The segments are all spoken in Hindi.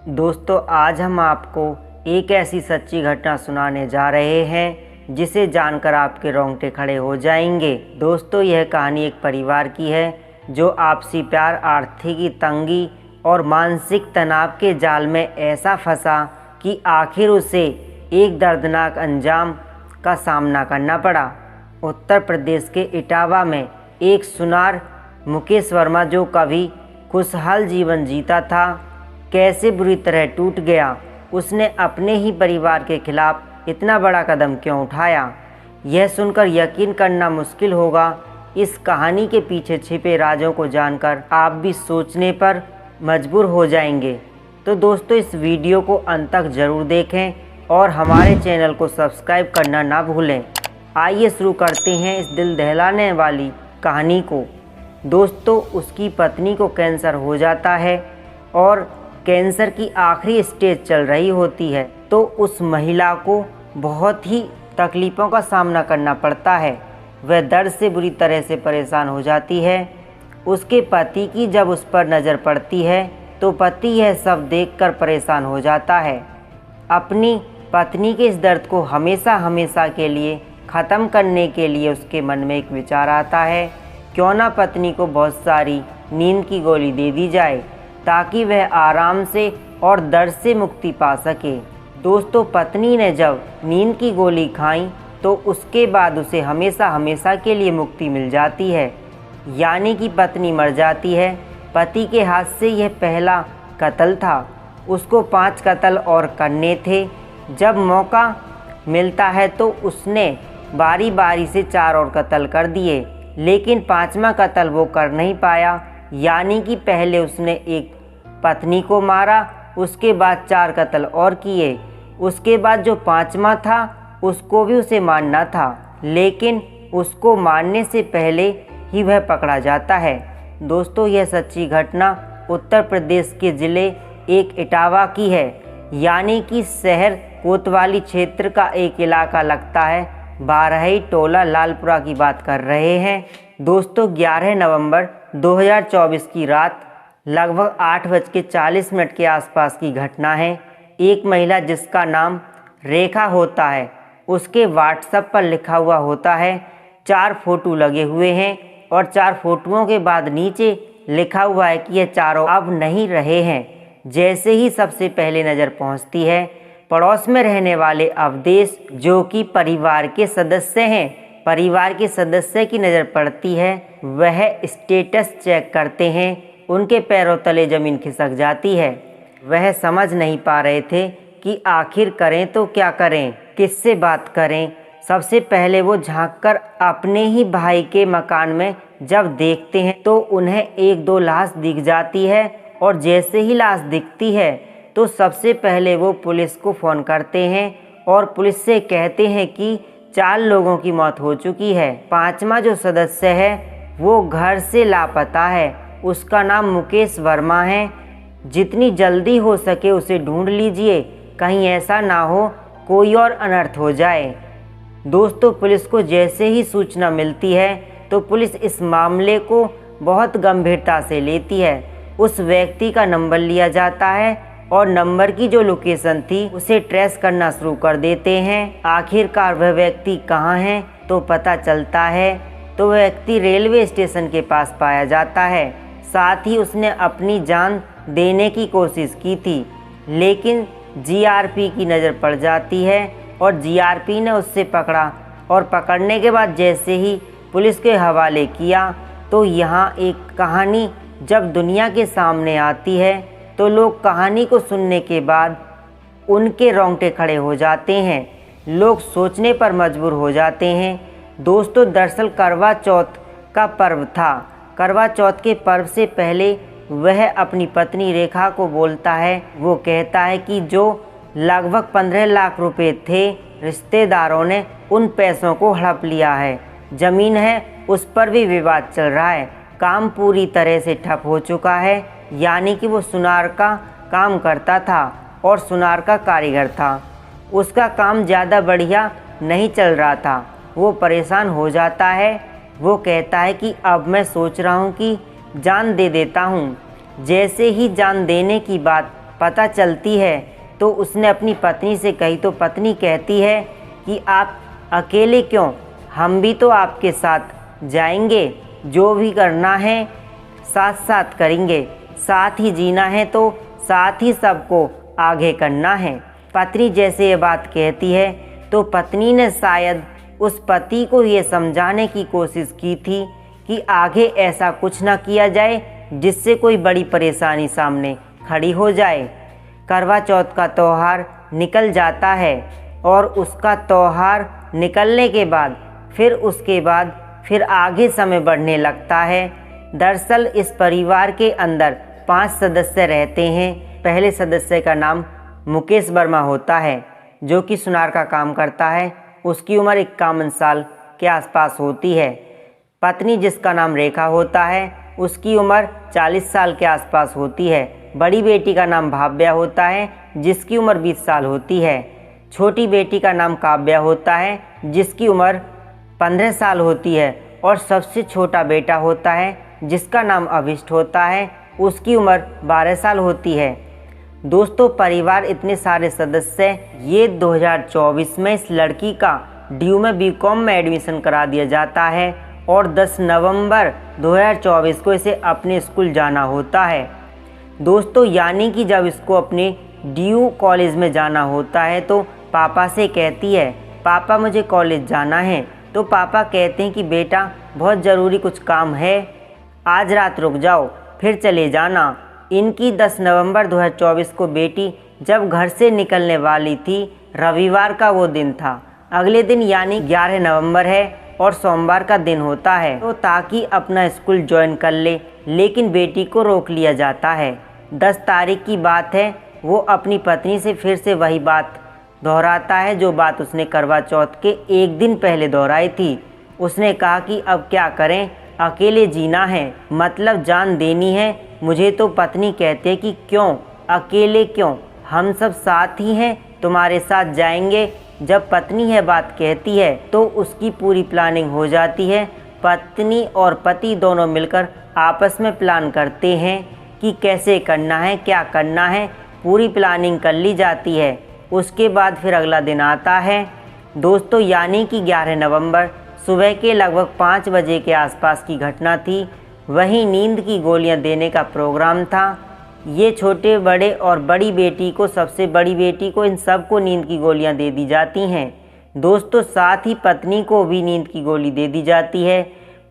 दोस्तों, आज हम आपको एक ऐसी सच्ची घटना सुनाने जा रहे हैं जिसे जानकर आपके रोंगटे खड़े हो जाएंगे। दोस्तों, यह कहानी एक परिवार की है जो आपसी प्यार, आर्थिक तंगी और मानसिक तनाव के जाल में ऐसा फंसा कि आखिर उसे एक दर्दनाक अंजाम का सामना करना पड़ा। उत्तर प्रदेश के इटावा में एक सुनार मुकेश वर्मा, जो कभी खुशहाल जीवन जीता था, कैसे बुरी तरह टूट गया। उसने अपने ही परिवार के खिलाफ इतना बड़ा कदम क्यों उठाया, यह सुनकर यकीन करना मुश्किल होगा। इस कहानी के पीछे छिपे राजों को जानकर आप भी सोचने पर मजबूर हो जाएंगे। तो दोस्तों, इस वीडियो को अंत तक ज़रूर देखें और हमारे चैनल को सब्सक्राइब करना ना भूलें। आइए शुरू करते हैं इस दिल दहलाने वाली कहानी को। दोस्तों, उसकी पत्नी को कैंसर हो जाता है और कैंसर की आखिरी स्टेज चल रही होती है, तो उस महिला को बहुत ही तकलीफ़ों का सामना करना पड़ता है। वह दर्द से बुरी तरह से परेशान हो जाती है। उसके पति की जब उस पर नज़र पड़ती है तो पति यह सब देखकर परेशान हो जाता है। अपनी पत्नी के इस दर्द को हमेशा हमेशा के लिए ख़त्म करने के लिए उसके मन में एक विचार आता है, क्यों ना पत्नी को बहुत सारी नींद की गोली दे दी जाए ताकि वह आराम से और दर्द से मुक्ति पा सके। दोस्तों, पत्नी ने जब नींद की गोली खाई तो उसके बाद उसे हमेशा हमेशा के लिए मुक्ति मिल जाती है, यानी कि पत्नी मर जाती है। पति के हाथ से यह पहला कत्ल था। उसको 5 कत्ल और करने थे। जब मौका मिलता है तो उसने बारी बारी से 4 और कत्ल कर दिए, लेकिन 5वां कत्ल वो कर नहीं पाया। यानी कि पहले उसने एक पत्नी को मारा, उसके बाद 4 कत्ल और किए, उसके बाद जो 5वां था उसको भी उसे मारना था, लेकिन उसको मारने से पहले ही वह पकड़ा जाता है। दोस्तों, यह सच्ची घटना उत्तर प्रदेश के ज़िले एक इटावा की है, यानी कि शहर कोतवाली क्षेत्र का एक इलाका लगता है। बारही टोला लालपुरा की बात कर रहे हैं। दोस्तों, 11 नवंबर 2024 की रात लगभग 8:40 के आसपास की घटना है। एक महिला जिसका नाम रेखा होता है, उसके व्हाट्सएप पर लिखा हुआ होता है 4 फोटो लगे हुए हैं और 4 फोटोओं के बाद नीचे लिखा हुआ है कि ये चारों अब नहीं रहे हैं। जैसे ही सबसे पहले नज़र पहुंचती है पड़ोस में रहने वाले अवधेश, जो कि परिवार के सदस्य हैं, परिवार के सदस्य की नज़र पड़ती है। वह स्टेटस चेक करते हैं, उनके पैरों तले ज़मीन खिसक जाती है। वह समझ नहीं पा रहे थे कि आखिर करें तो क्या करें, किससे बात करें। सबसे पहले वो झांककर अपने ही भाई के मकान में जब देखते हैं तो उन्हें 1-2 लाश दिख जाती है, और जैसे ही लाश दिखती है तो सबसे पहले वो पुलिस को फ़ोन करते हैं और पुलिस से कहते हैं कि 4 लोगों की मौत हो चुकी है। 5वां जो सदस्य है वो घर से लापता है। उसका नाम मुकेश वर्मा है। जितनी जल्दी हो सके उसे ढूंढ लीजिए, कहीं ऐसा ना हो कोई और अनर्थ हो जाए। दोस्तों, पुलिस को जैसे ही सूचना मिलती है तो पुलिस इस मामले को बहुत गंभीरता से लेती है। उस व्यक्ति का नंबर लिया जाता है और नंबर की जो लोकेशन थी उसे ट्रेस करना शुरू कर देते हैं। आखिरकार वह व्यक्ति कहाँ है तो पता चलता है तो वह व्यक्ति रेलवे स्टेशन के पास पाया जाता है। साथ ही उसने अपनी जान देने की कोशिश की थी, लेकिन जीआरपी की नज़र पड़ जाती है और जीआरपी ने उससे पकड़ा, और पकड़ने के बाद जैसे ही पुलिस के हवाले किया तो यहाँ एक कहानी जब दुनिया के सामने आती है तो लोग कहानी को सुनने के बाद उनके रोंगटे खड़े हो जाते हैं। लोग सोचने पर मजबूर हो जाते हैं। दोस्तों, दरअसल करवा चौथ का पर्व था। करवा चौथ के पर्व से पहले वह अपनी पत्नी रेखा को बोलता है, वो कहता है कि जो लगभग 15 लाख रुपए थे, रिश्तेदारों ने उन पैसों को हड़प लिया है। ज़मीन है उस पर भी विवाद चल रहा है। काम पूरी तरह से ठप हो चुका है, यानी कि वो सुनार का काम करता था और सुनार का कारीगर था। उसका काम ज़्यादा बढ़िया नहीं चल रहा था। वो परेशान हो जाता है। वो कहता है कि अब मैं सोच रहा हूँ कि जान दे देता हूँ। जैसे ही जान देने की बात पता चलती है तो उसने अपनी पत्नी से कही तो पत्नी कहती है कि आप अकेले क्यों, हम भी तो आपके साथ जाएंगे, जो भी करना है साथ साथ करेंगे, साथ ही जीना है तो साथ ही सबको आगे करना है। पत्नी जैसे ये बात कहती है तो पत्नी ने शायद उस पति को ये समझाने की कोशिश की थी कि आगे ऐसा कुछ ना किया जाए जिससे कोई बड़ी परेशानी सामने खड़ी हो जाए। करवा चौथ का त्यौहार निकल जाता है और उसका त्यौहार निकलने के बाद उसके बाद आगे समय बढ़ने लगता है। दरअसल इस परिवार के अंदर 5 सदस्य रहते हैं। पहले सदस्य का नाम मुकेश वर्मा होता है, जो कि सुनार का काम करता है। उसकी उम्र 51 साल के आसपास होती है। पत्नी जिसका नाम रेखा होता है, उसकी उम्र 40 साल के आसपास होती है। बड़ी बेटी का नाम भाव्या होता है, जिसकी उम्र 20 साल होती है। छोटी बेटी का नाम काव्या होता है, जिसकी उम्र 15 साल होती है। और सबसे छोटा बेटा होता है, जिसका नाम अभिष्ट होता है, उसकी उम्र 12 साल होती है। दोस्तों, परिवार इतने सारे सदस्य, ये 2024 में इस लड़की का DU में BCom में एडमिशन करा दिया जाता है और 10 नवंबर 2024 को इसे अपने स्कूल जाना होता है। दोस्तों, यानी कि जब इसको अपने DU कॉलेज में जाना होता है तो पापा से कहती है, पापा मुझे कॉलेज जाना है। तो पापा कहते हैं कि बेटा बहुत ज़रूरी कुछ काम है, आज रात रुक जाओ फिर चले जाना। इनकी 10 नवंबर 2024 को बेटी जब घर से निकलने वाली थी, रविवार का वो दिन था। अगले दिन यानी 11 नवंबर है और सोमवार का दिन होता है, तो ताकि अपना स्कूल ज्वाइन कर ले, लेकिन बेटी को रोक लिया जाता है। 10 तारीख की बात है। वो अपनी पत्नी से फिर से वही बात दोहराता है जो बात उसने करवा चौथ के एक दिन पहले दोहराई थी। उसने कहा कि अब क्या करें, अकेले जीना है, मतलब जान देनी है। मुझे तो पत्नी कहती है कि क्यों अकेले क्यों, हम सब साथ ही हैं, तुम्हारे साथ जाएंगे। जब पत्नी यह बात कहती है तो उसकी पूरी प्लानिंग हो जाती है। पत्नी और पति दोनों मिलकर आपस में प्लान करते हैं कि कैसे करना है, क्या करना है, पूरी प्लानिंग कर ली जाती है। उसके बाद फिर अगला दिन आता है दोस्तों, यानी कि 11 नवंबर सुबह के लगभग 5 बजे के आसपास की घटना थी। वहीं नींद की गोलियां देने का प्रोग्राम था। ये छोटे बड़े और बड़ी बेटी को, सबसे बड़ी बेटी को, इन सबको नींद की गोलियां दे दी जाती हैं। दोस्तों, साथ ही पत्नी को भी नींद की गोली दे दी जाती है।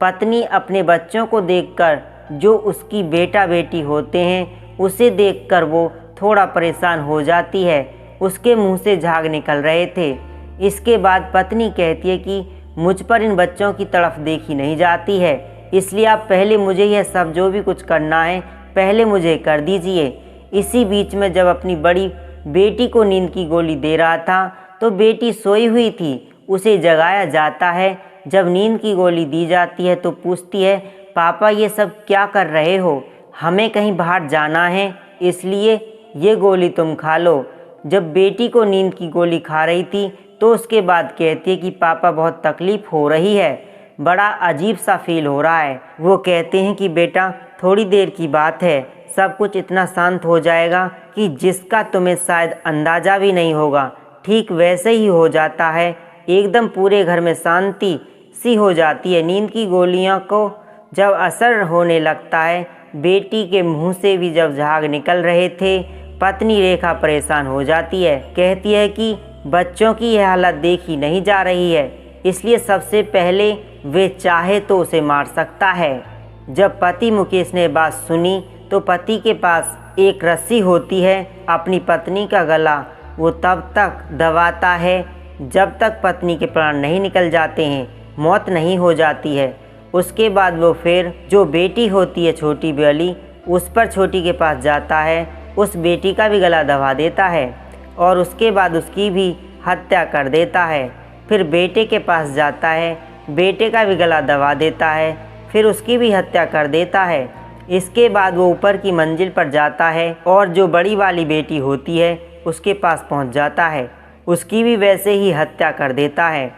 पत्नी अपने बच्चों को देखकर, जो उसकी बेटा बेटी होते हैं, उसे देखकर वो थोड़ा परेशान हो जाती है। उसके मुंह से झाग निकल रहे थे। इसके बाद पत्नी कहती है कि मुझ पर इन बच्चों की तरफ देखी नहीं जाती है, इसलिए आप पहले मुझे यह सब जो भी कुछ करना है पहले मुझे कर दीजिए। इसी बीच में जब अपनी बड़ी बेटी को नींद की गोली दे रहा था तो बेटी सोई हुई थी, उसे जगाया जाता है। जब नींद की गोली दी जाती है तो पूछती है, पापा ये सब क्या कर रहे हो, हमें कहीं बाहर जाना है, इसलिए ये गोली तुम खा लो। जब बेटी को नींद की गोली खा रही थी तो उसके बाद कहती है कि पापा बहुत तकलीफ़ हो रही है, बड़ा अजीब सा फील हो रहा है। वो कहते हैं कि बेटा थोड़ी देर की बात है, सब कुछ इतना शांत हो जाएगा कि जिसका तुम्हें शायद अंदाज़ा भी नहीं होगा। ठीक वैसे ही हो जाता है, एकदम पूरे घर में शांति सी हो जाती है। नींद की गोलियों को जब असर होने लगता है, बेटी के मुंह से भी जब झाग निकल रहे थे, पत्नी रेखा परेशान हो जाती है। कहती है कि बच्चों की यह हालत देखी नहीं जा रही है, इसलिए सबसे पहले वे चाहे तो उसे मार सकता है। जब पति मुकेश ने बात सुनी तो पति के पास एक रस्सी होती है। अपनी पत्नी का गला वो तब तक दबाता है जब तक पत्नी के प्राण नहीं निकल जाते हैं, मौत नहीं हो जाती है। उसके बाद वो फिर जो बेटी होती है छोटी वाली, उस पर छोटी के पास जाता है, उस बेटी का भी गला दबा देता है और उसके बाद उसकी भी हत्या कर देता है। फिर बेटे के पास जाता है, बेटे का भी गला दबा देता है, फिर उसकी भी हत्या कर देता है। इसके बाद वो ऊपर की मंजिल पर जाता है और जो बड़ी वाली बेटी होती है उसके पास पहुंच जाता है, उसकी भी वैसे ही हत्या कर देता है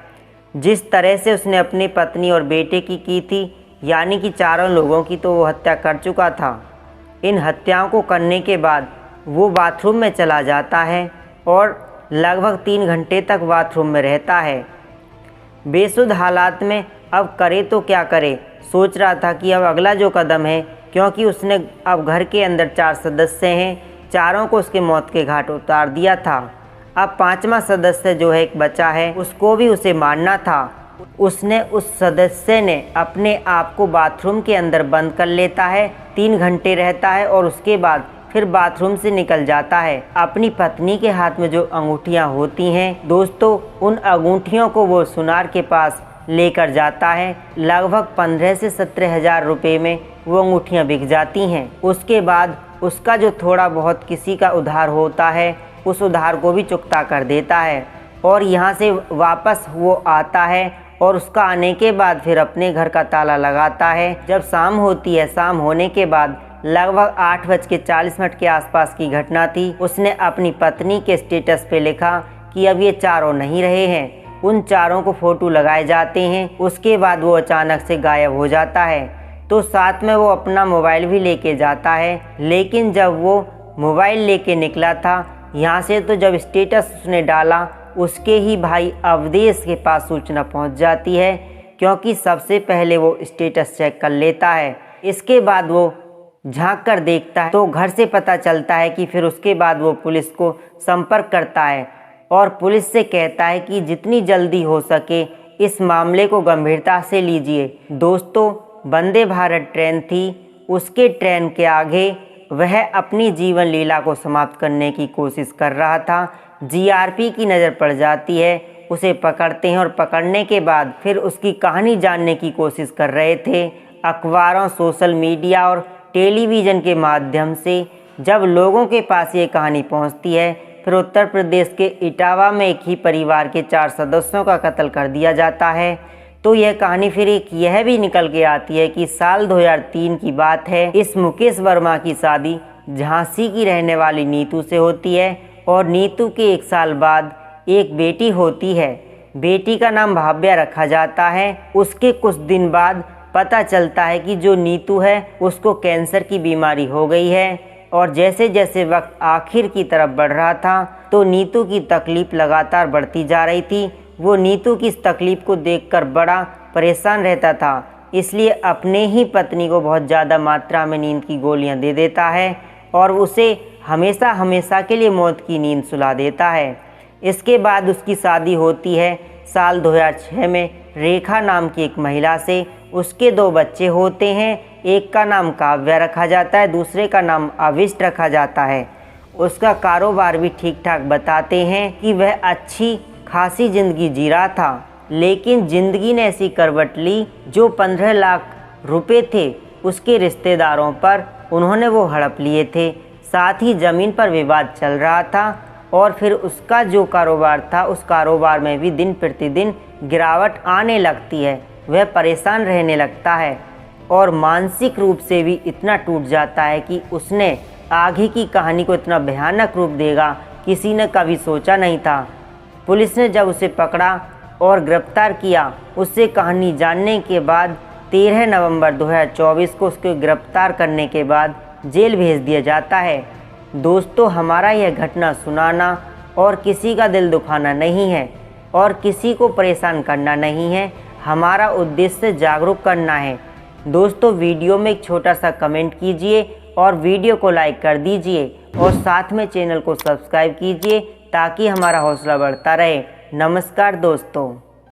जिस तरह से उसने अपनी पत्नी और बेटे की थी, यानी कि चारों लोगों की तो वो हत्या कर चुका था। इन हत्याओं को करने के बाद वो बाथरूम में चला जाता है और लगभग 3 घंटे तक बाथरूम में रहता है। बेसुध हालात में अब करे तो क्या करे, सोच रहा था कि अब अगला जो कदम है, क्योंकि उसने अब घर के अंदर 4 सदस्य हैं, चारों को उसके मौत के घाट उतार दिया था। अब 5वां सदस्य जो है एक बचा है, उसको भी उसे मारना था। उसने उस सदस्य ने अपने आप को बाथरूम के अंदर बंद कर लेता है, 3 घंटे रहता है और उसके बाद फिर बाथरूम से निकल जाता है। अपनी पत्नी के हाथ में जो अंगूठियां होती हैं दोस्तों, उन अंगूठियों को वो सुनार के पास लेकर जाता है। लगभग 15 से 17 हज़ार रुपये में वो अंगूठियां बिक जाती हैं। उसके बाद उसका जो थोड़ा बहुत किसी का उधार होता है, उस उधार को भी चुकता कर देता है और यहाँ से वापस वो आता है और उसका आने के बाद फिर अपने घर का ताला लगाता है। जब शाम होती है, शाम होने के बाद लगभग 8:40 के आसपास की घटना थी। उसने अपनी पत्नी के स्टेटस पे लिखा कि अब ये चारों नहीं रहे हैं। उन चारों को फ़ोटो लगाए जाते हैं। उसके बाद वो अचानक से गायब हो जाता है। तो साथ में वो अपना मोबाइल भी लेके जाता है, लेकिन जब वो मोबाइल लेके निकला था यहाँ से, तो जब स्टेटस उसने डाला उसके ही भाई अवधेश के पास सूचना पहुँच जाती है, क्योंकि सबसे पहले वो स्टेटस चेक कर लेता है। इसके बाद वो झांक कर देखता है तो घर से पता चलता है कि फिर उसके बाद वो पुलिस को संपर्क करता है और पुलिस से कहता है कि जितनी जल्दी हो सके इस मामले को गंभीरता से लीजिए। दोस्तों, वंदे भारत ट्रेन थी, उसके ट्रेन के आगे वह अपनी जीवन लीला को समाप्त करने की कोशिश कर रहा था। जीआरपी की नज़र पड़ जाती है, उसे पकड़ते हैं और पकड़ने के बाद फिर उसकी कहानी जानने की कोशिश कर रहे थे। अखबारों, सोशल मीडिया और टेलीविज़न के माध्यम से जब लोगों के पास ये कहानी पहुंचती है, फिर उत्तर प्रदेश के इटावा में एक ही परिवार के 4 सदस्यों का कत्ल कर दिया जाता है। तो यह कहानी फिर एक यह भी निकल के आती है कि साल 2003 की बात है। इस मुकेश वर्मा की शादी झांसी की रहने वाली नीतू से होती है और नीतू के 1 साल बाद एक बेटी होती है। बेटी का नाम भाव्या रखा जाता है। उसके कुछ दिन बाद पता चलता है कि जो नीतू है उसको कैंसर की बीमारी हो गई है और जैसे जैसे वक्त आखिर की तरफ बढ़ रहा था तो नीतू की तकलीफ़ लगातार बढ़ती जा रही थी। वो नीतू की इस तकलीफ़ को देखकर बड़ा परेशान रहता था, इसलिए अपने ही पत्नी को बहुत ज़्यादा मात्रा में नींद की गोलियां दे देता है और उसे हमेशा हमेशा के लिए मौत की नींद सुला देता है। इसके बाद उसकी शादी होती है साल 2006 में रेखा नाम की एक महिला से। उसके 2 बच्चे होते हैं, एक का नाम काव्या रखा जाता है, दूसरे का नाम अविष्ट रखा जाता है। उसका कारोबार भी ठीक ठाक बताते हैं कि वह अच्छी खासी ज़िंदगी जी रहा था, लेकिन ज़िंदगी ने ऐसी करवट ली जो 15 लाख रुपए थे उसके रिश्तेदारों पर, उन्होंने वो हड़प लिए थे। साथ ही ज़मीन पर विवाद चल रहा था और फिर उसका जो कारोबार था उस कारोबार में भी दिन प्रतिदिन गिरावट आने लगती है। वह परेशान रहने लगता है और मानसिक रूप से भी इतना टूट जाता है कि उसने आगे की कहानी को इतना भयानक रूप देगा किसी ने कभी सोचा नहीं था। पुलिस ने जब उसे पकड़ा और गिरफ्तार किया, उससे कहानी जानने के बाद 13 नवंबर 2024 को उसको गिरफ्तार करने के बाद जेल भेज दिया जाता है। दोस्तों, हमारा यह घटना सुनाना और किसी का दिल दुखाना नहीं है और किसी को परेशान करना नहीं है। हमारा उद्देश्य जागरूक करना है। दोस्तों, वीडियो में एक छोटा सा कमेंट कीजिए और वीडियो को लाइक कर दीजिए और साथ में चैनल को सब्सक्राइब कीजिए ताकि हमारा हौसला बढ़ता रहे। नमस्कार दोस्तों।